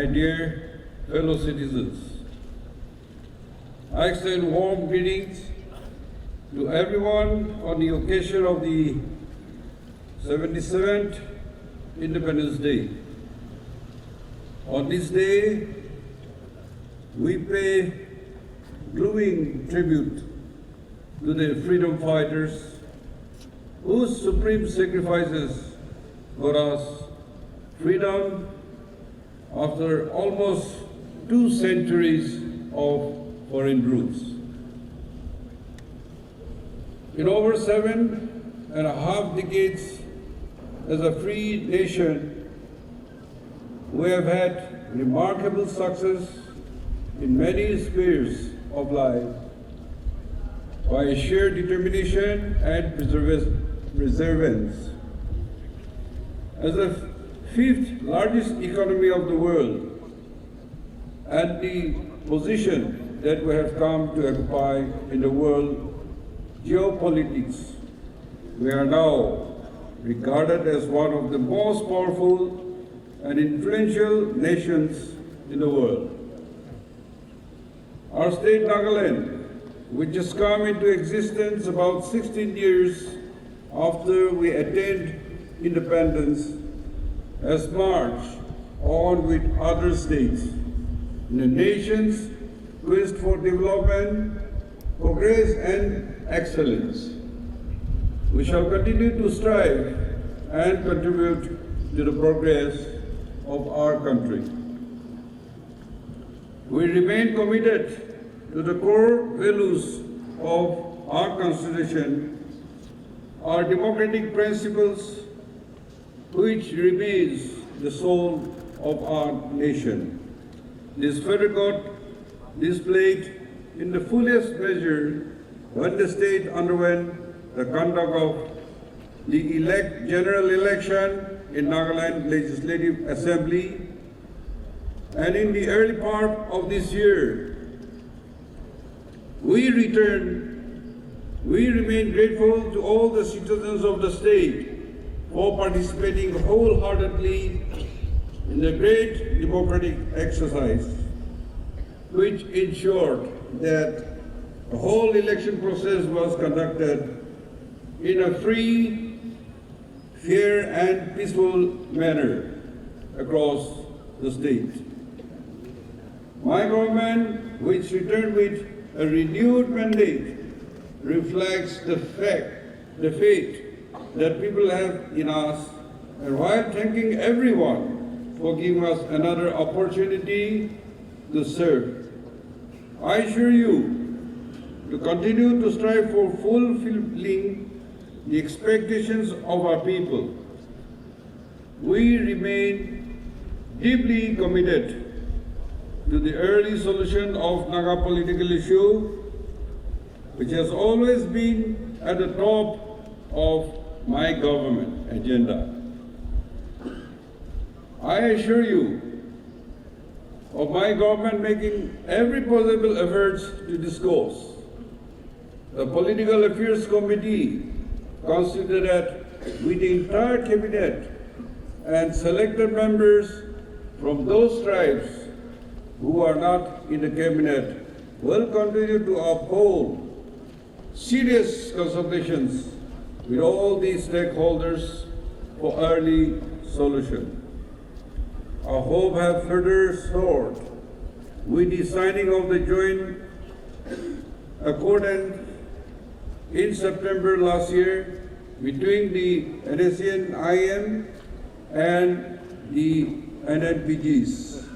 my dear fellow citizens. I extend warm greetings to everyone on the occasion of the 77th Independence Day. On this day, we pay glowing tribute to the freedom fighters whose supreme sacrifices got us freedom after almost 2 centuries of foreign rule. In over 7.5 decades as a free nation, we have had remarkable success in many spheres of life by sheer determination and perseverance. As the 5th largest economy of the world and the position that we have come to occupy in the world geopolitics, we are now regarded as one of the most powerful and influential nations in the world. Our state Nagaland, which has come into existence about 16 years after we attained independence, has marched on with other states in the nation's quest for development, progress and excellence. We shall continue to strive and contribute to the progress of our country. We remain committed to the core values of our Constitution, our democratic principles, which remains the soul of our nation. This federal God displayed in the fullest measure when the state underwent the conduct of the general election in Nagaland Legislative Assembly, and in the early part of this year, we remain grateful to all the citizens of the state for participating wholeheartedly in the great democratic exercise, which ensured that the whole election process was conducted in a free, fair and peaceful manner across the state. My government, which returned with a renewed mandate, reflects the faith that people have in us, and while thanking everyone for giving us another opportunity to serve, I assure you to continue to strive for fulfilling the expectations of our people. We remain deeply committed to the early solution of Naga political issue, which has always been at the top of my government agenda. I assure you of my government making every possible efforts to discuss. The Political Affairs Committee, constituted with the entire cabinet and selected members from those tribes who are not in the cabinet, will continue to uphold serious consultations with all these stakeholders for early solution. Our hope have further soared with the signing of the joint accord in September last year between the NACN-IM and the NNPGs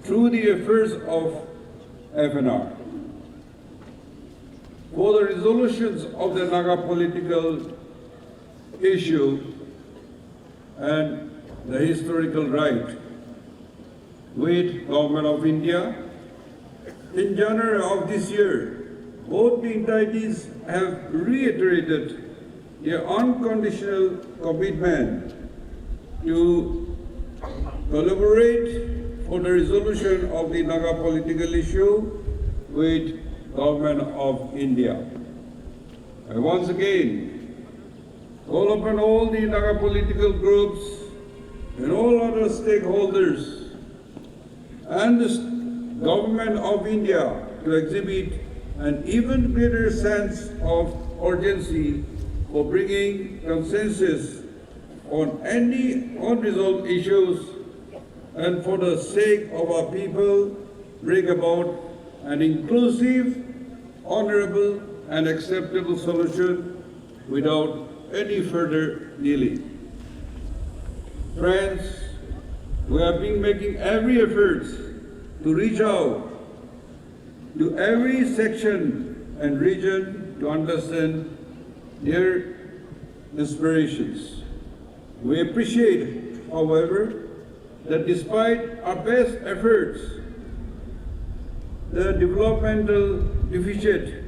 through the efforts of FNR. For the resolutions of the Naga political issue and the historical right with Government of India, in January of this year, both the entities have reiterated their unconditional commitment to collaborate for the resolution of the Naga political issue with Government of India. I once again call upon all the Naga political groups and all other stakeholders and the government of India to exhibit an even greater sense of urgency for bringing consensus on any unresolved issues and for the sake of our people bring about an inclusive, honorable and acceptable solution without any further delay. Friends, we have been making every effort to reach out to every section and region to understand their inspirations. We appreciate, however, that despite our best efforts, the developmental deficit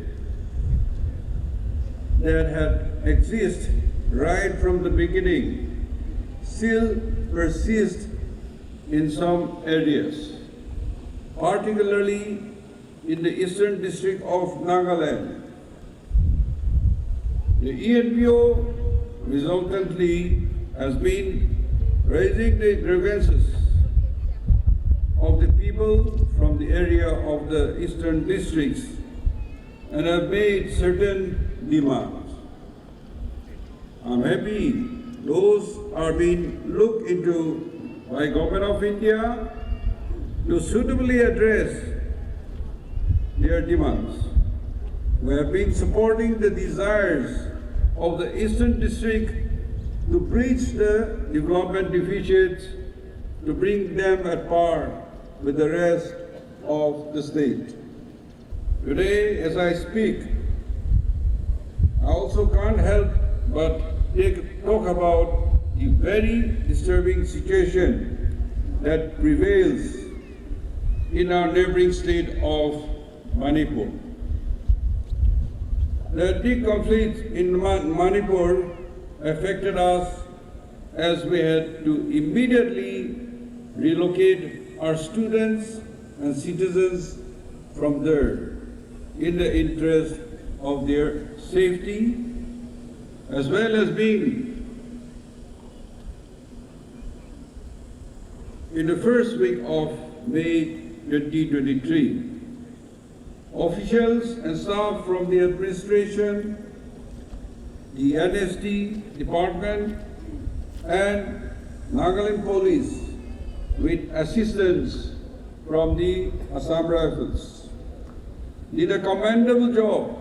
that had existed right from the beginning still persists in some areas, particularly in the eastern district of Nagaland. The NEIPHIU resultantly has been raising the grievances of the people from the area of the eastern districts and have made certain demands. I'm happy those are being looked into by Government of India to suitably address their demands. We have been supporting the desires of the Eastern District to bridge the development deficits, to bring them at par with the rest of the state. Today, as I speak, I also can't help but talk about the very disturbing situation that prevails in our neighboring state of Manipur. The ethnic conflict in Manipur affected us as we had to immediately relocate our students and citizens from there in the interest of their safety, as well as being in the first week of May 2023. Officials and staff from the administration, the NST department, and Nagaland police, with assistance from the Assam Rifles, did a commendable job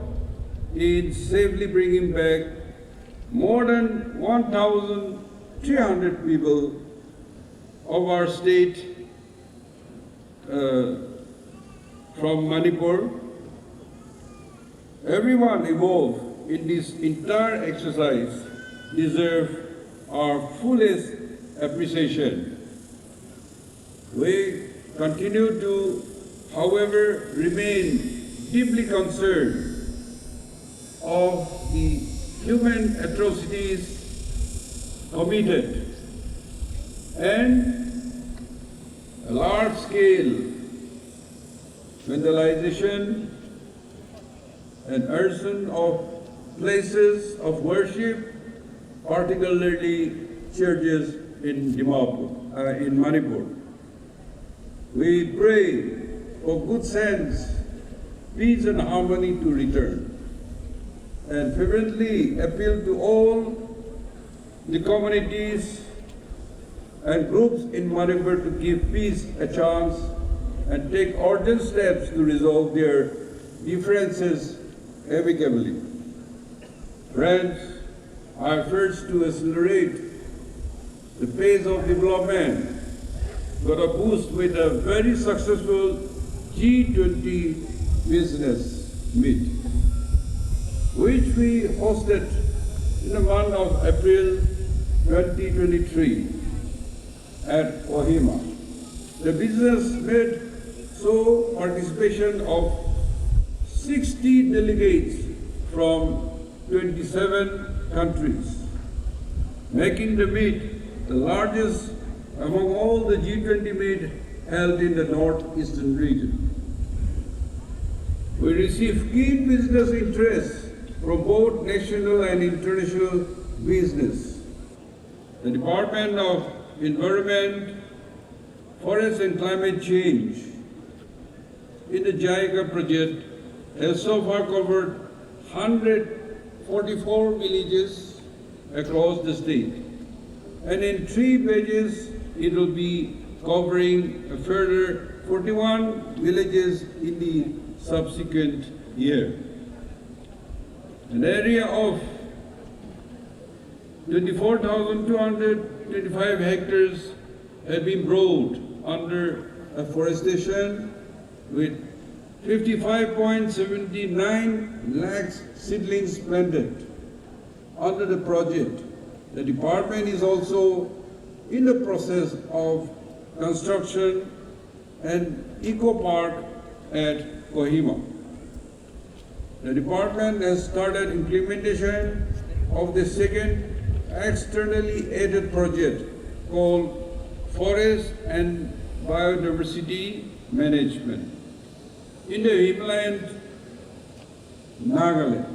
in safely bringing back more than 1,300 people of our state from Manipur. Everyone involved in this entire exercise deserves our fullest appreciation. We continue to, however, remain deeply concerned of the human atrocities committed and a large-scale vandalization and arson of places of worship, particularly churches in Manipur. We pray for good sense, peace and harmony to return, and fervently appeal to all the communities and groups in Manipur to give peace a chance and take urgent steps to resolve their differences amicably. Friends, our efforts to accelerate the pace of development got a boost with a very successful G20 business meet, which we hosted in the month of April 2023 at Kohima. The business meet saw participation of 60 delegates from 27 countries, making the meet the largest among all the G20 meet held in the northeastern region. We received keen business interest from both national and international business. The Department of Environment Forest and Climate Change in the JICA project has so far covered 144 villages across the state. And in 3 pages, it will be covering a further 41 villages in the subsequent year. An area of 24,225 hectares have been brought under afforestation with 55.79 lakhs seedlings planted. Under the project, the department is also in the process of construction an eco park at Kohima. The department has started implementation of the second externally aided project called Forest and Biodiversity Management in the Himalayan Nagaland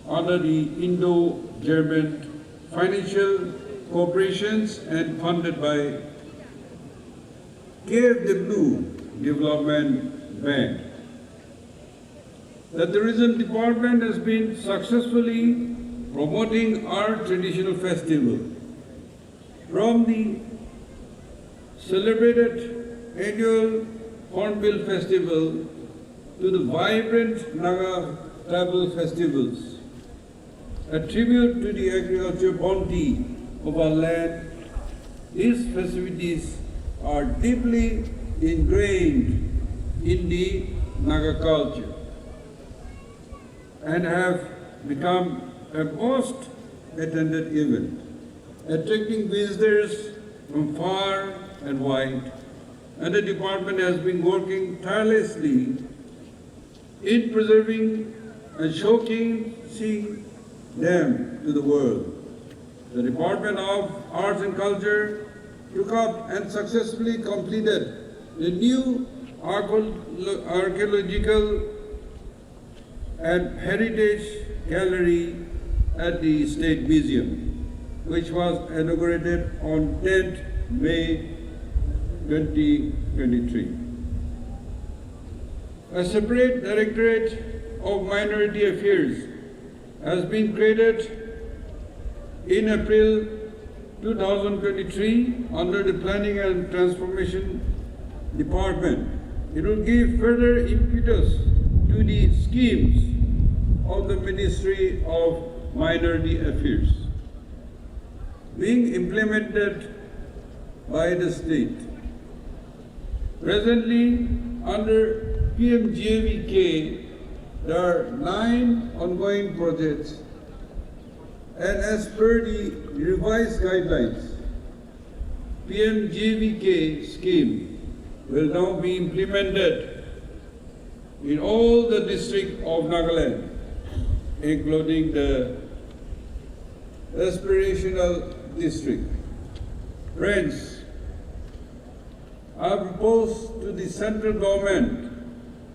under the Indo-German financial cooperations and funded by KfW Development Bank. The Tourism Department has been successfully promoting our traditional festival, from the celebrated annual Hornbill Festival to the vibrant Naga tribal festivals. A tribute to the agricultural bounty of our land, these festivities are deeply ingrained in the Naga culture and have become a most attended event, attracting visitors from far and wide. And the department has been working tirelessly in preserving and showcasing them to the world. The Department of Arts and Culture took up and successfully completed the new archaeological and heritage gallery at the State Museum, which was inaugurated on 10th May 2023. A separate Directorate of Minority Affairs has been created in April 2023 under the Planning and Transformation Department. It will give further impetus to the schemes of the Ministry of Minority Affairs being implemented by the state. Presently, under PMGAVK, there are 9 ongoing projects, and as per the revised guidelines, PMGAVK scheme will now be implemented in all the districts of Nagaland, including the aspirational district. Friends, I have proposed to the central government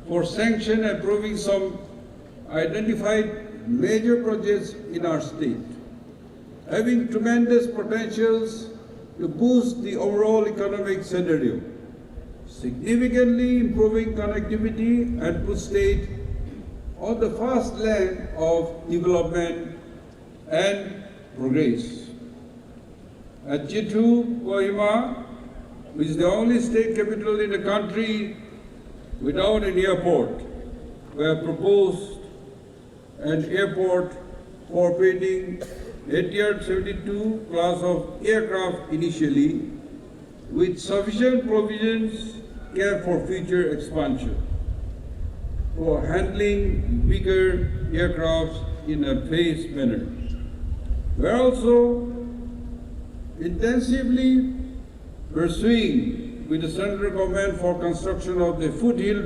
for sanction approving some identified major projects in our state, having tremendous potentials to boost the overall economic scenario, significantly improving connectivity and put state on the fast lane of development and progress. At Chittu, Kohima, which is the only state capital in the country without an airport, we have proposed an airport incorporating Etihad 72 class of aircraft initially, with sufficient provisions kept for future expansion, for handling bigger aircrafts in a phased manner. We are also intensively pursuing with the central government for construction of the foothill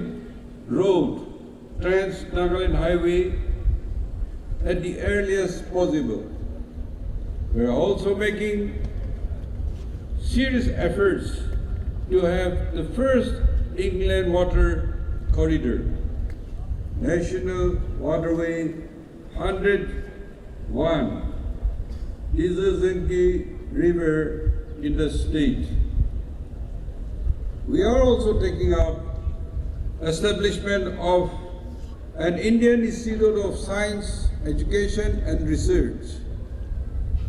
road, Trans-Nagaland Highway, at the earliest possible. We are also making serious efforts to have the first inland water corridor, National Waterway 101, Izazenki River in the state. We are also taking up establishment of an Indian Institute of Science, Education and Research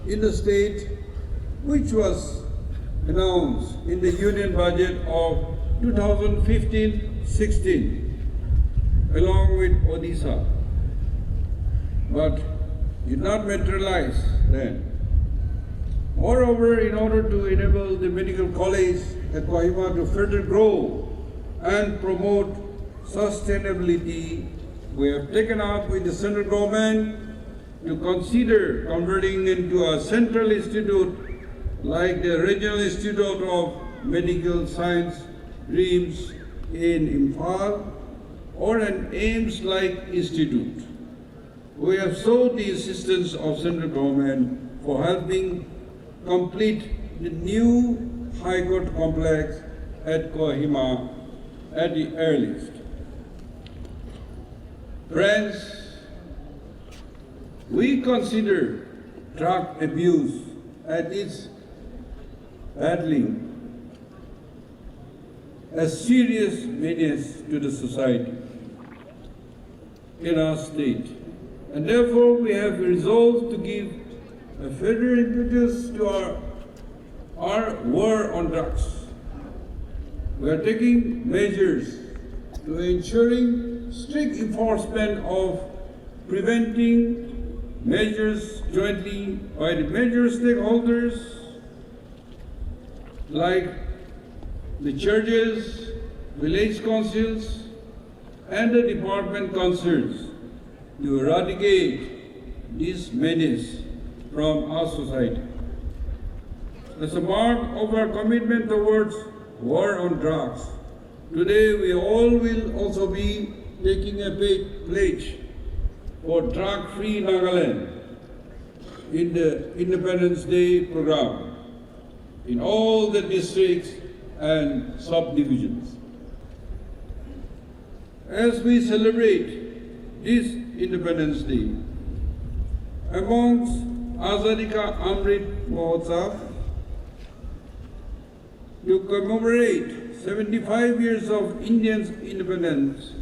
in the state, which was announced in the Union Budget of 2015-16, along with Odisha, but did not materialize then. Moreover, in order to enable the medical college at Kohima to further grow and promote sustainability, we have taken up with the central government to consider converting into a central institute like the Regional Institute of Medical Science DREAMS in Imphal or an AIMS-like institute. We have sought the assistance of central government for helping complete the new High Court complex at Kohima at the earliest. Friends, we consider drug abuse at its battling a serious menace to the society in our state. And therefore, we have resolved to give a further impetus to our war on drugs. We are taking measures to ensuring strict enforcement of preventing measures jointly by the major stakeholders like the churches, village councils, and the department councils to eradicate this menace from our society. As a mark of our commitment towards war on drugs, today we all will also be taking a pledge for drug-free Nagaland in the Independence Day program in all the districts and subdivisions. As we celebrate this Independence Day, amongst Azadi Ka Amrit Mahotsav, to commemorate 75 years of Indian independence,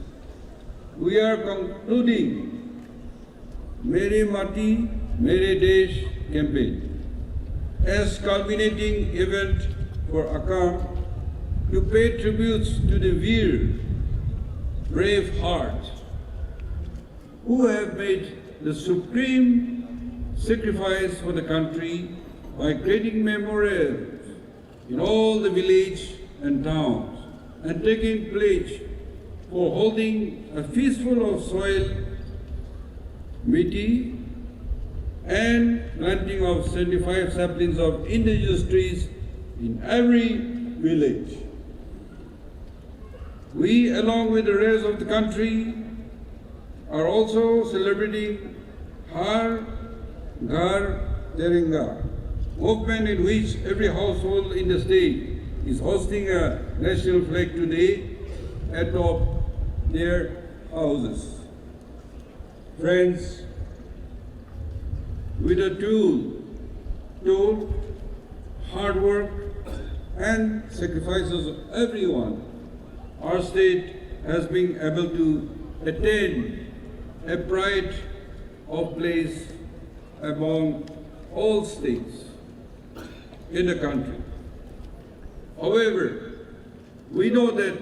we are concluding Mere Mati, Mere Desh campaign as culminating event for Akkam to pay tributes to the Veer, brave heart, who have made the supreme sacrifice for the country by creating memorials in all the villages and towns and taking pledge for holding a fistful of soil, miti, and planting of 75 saplings of indigenous trees in every village. We, along with the rest of the country, are also celebrating Har Ghar Tiranga, movement in which every household in the state is hosting a national flag today atop their houses. Friends, with a tool, hard work, and sacrifices of everyone, our state has been able to attain a pride of place among all states in the country. However, we know that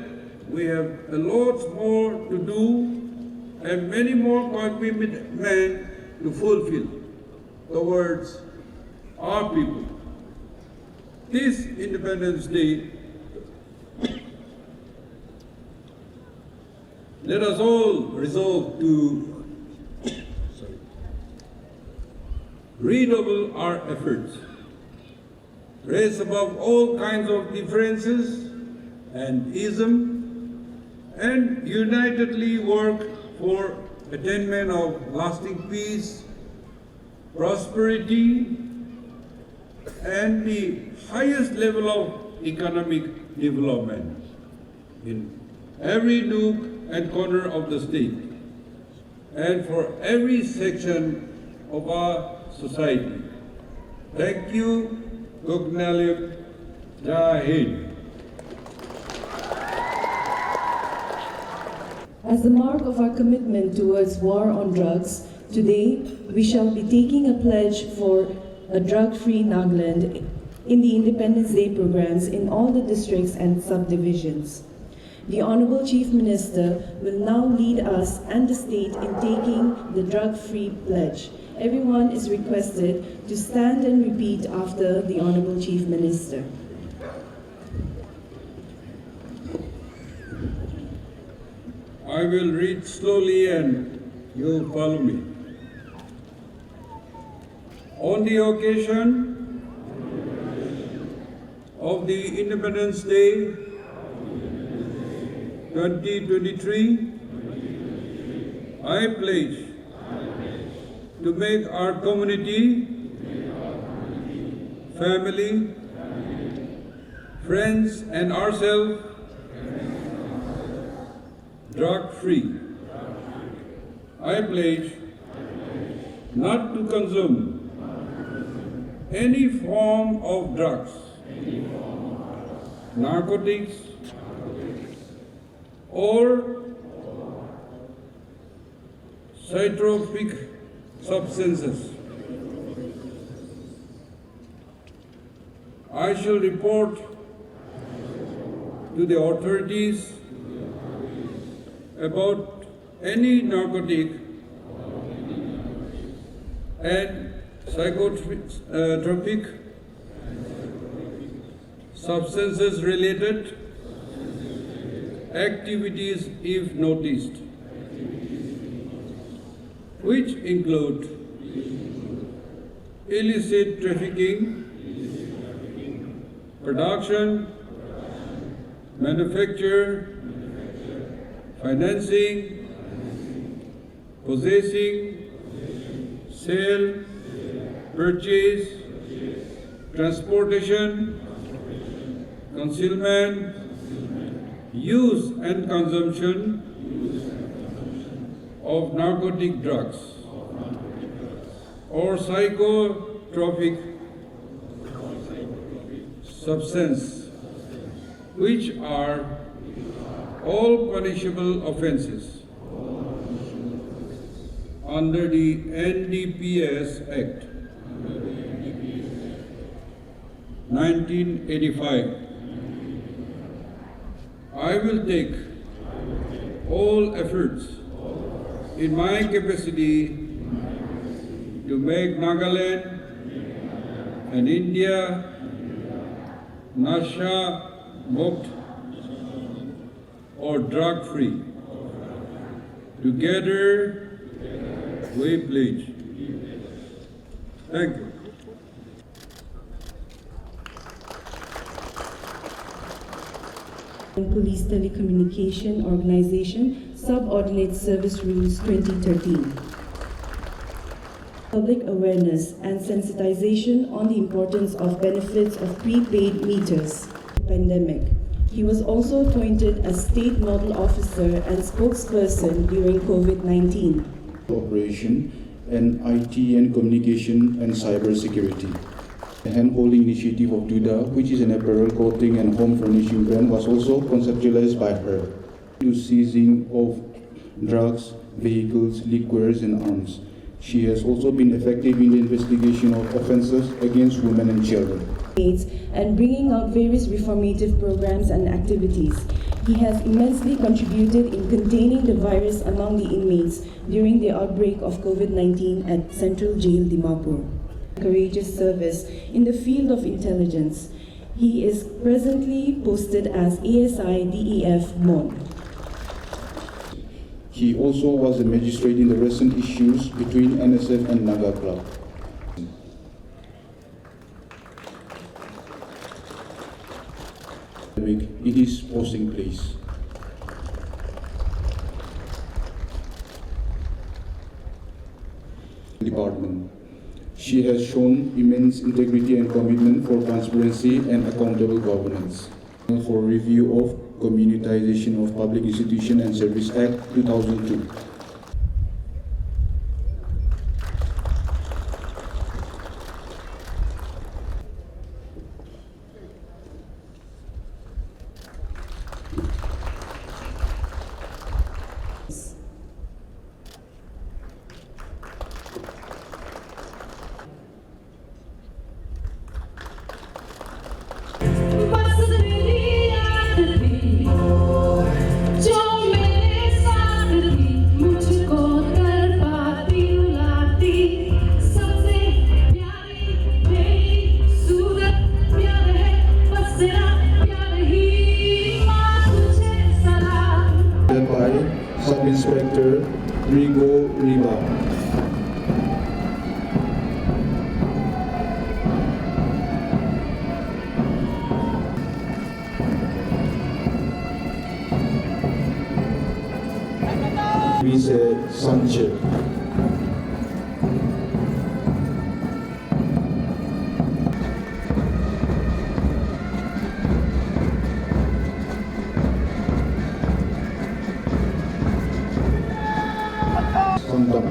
we have a lot more to do and many more commitments to fulfill towards our people. This Independence Day, let us all resolve to redouble our efforts, raise above all kinds of differences and ism, and unitedly work for attainment of lasting peace, prosperity, and the highest level of economic development in every nook and corner of the state and for every section of our society. Thank you. Gugnalim Jai Hind. As a mark of our commitment towards war on drugs, today we shall be taking a pledge for a drug-free Nagaland in the Independence Day programs in all the districts and subdivisions. The Honorable Chief Minister will now lead us and the state in taking the drug-free pledge. Everyone is requested to stand and repeat after the Honorable Chief Minister. I will read slowly and you'll follow me. On the occasion of the Independence Day 2023, I pledge to make our community, family, friends and ourselves drug-free. I pledge not to consume any form of drugs, narcotics, or psychotropic substances. I shall report to the authorities about any narcotic and psychotropic substances related activities if noticed, which include illicit trafficking, production, manufacture, financing, possessing, sale, purchase, transportation, concealment, use and consumption of narcotic drugs or psychotropic substance, which are all punishable offenses under the NDPS Act 1985. I will take all efforts in my capacity to make Nagaland and India Nasha Mukt or drug-free. Together we pledge. Thank you. Police Telecommunication Organization Subordinate Service Rules 2013. Public awareness and sensitization on the importance of benefits of prepaid meters. Pandemic. He was also appointed as State Nodal Officer and spokesperson during COVID-19. Operation and IT and communication and cyber security. The hand-holding initiative of Duda, which is an apparel, clothing and home furnishing brand, was also conceptualized by her. To seizing of drugs, vehicles, liquors and arms. She has also been effective in the investigation of offences against women and children. And bringing out various reformative programs and activities. He has immensely contributed in containing the virus among the inmates during the outbreak of COVID-19 at Central Jail, Dimapur. Courageous service in the field of intelligence. He is presently posted as ASI DEF MON. He also was a magistrate in the recent issues between NSF and Naga Club. In his posting place. Department. She has shown immense integrity and commitment for transparency and accountable governance. For review of Communitization of Public Institution and Service Act 2002. teacher. Contoh.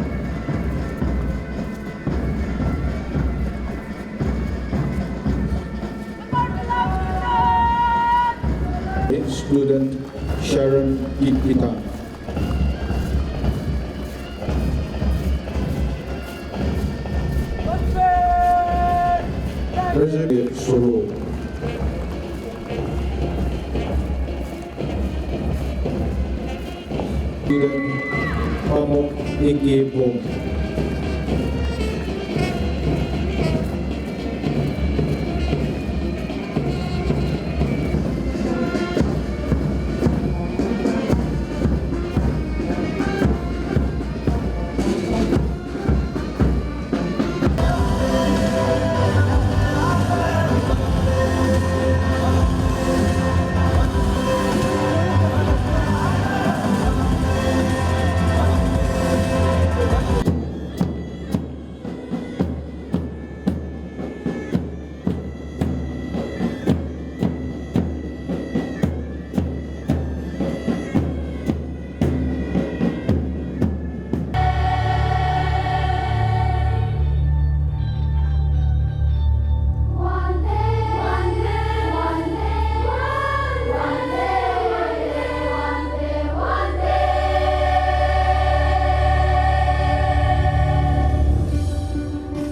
Student Sharon Ikita. President Solo. Student Pamuk Ike Bom.